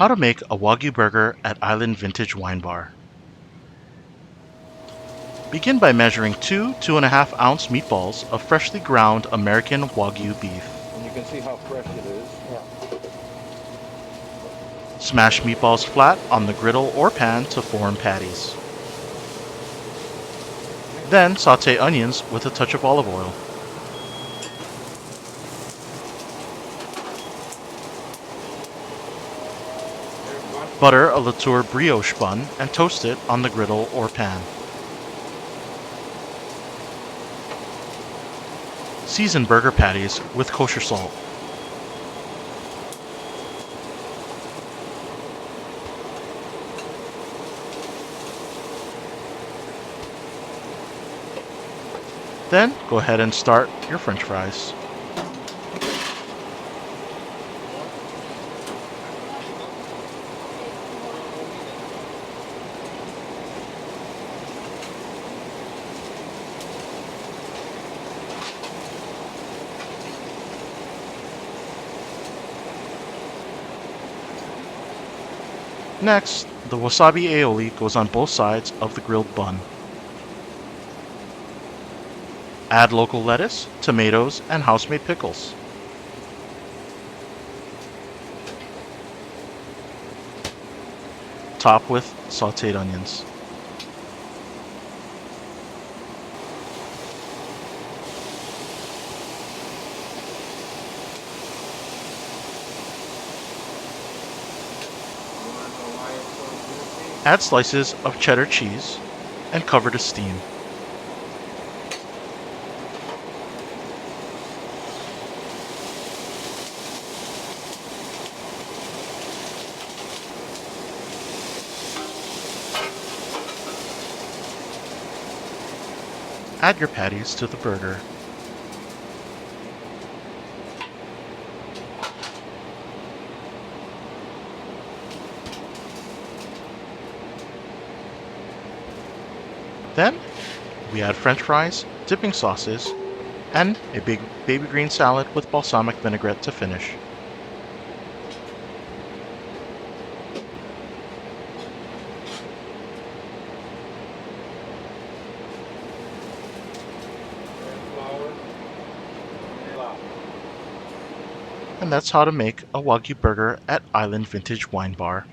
How to make a Wagyu burger at Island Vintage Wine Bar. Begin by measuring 2.5 ounce meatballs of freshly ground American Wagyu beef. And you can see how fresh it is. Yeah. Smash meatballs flat on the griddle or pan to form patties. Then saute onions with a touch of olive oil. Butter a Latour brioche bun and toast it on the griddle or pan. Season burger patties with kosher salt. Then go ahead and start your French fries. Next, the wasabi aioli goes on both sides of the grilled bun. Add local lettuce, tomatoes, and house-made pickles. Top with sauteed onions. Add slices of cheddar cheese and cover to steam. Add your patties to the burger. Then, we add French fries, dipping sauces, and a big baby green salad with balsamic vinaigrette to finish. And that's how to make a Wagyu burger at Island Vintage Wine Bar.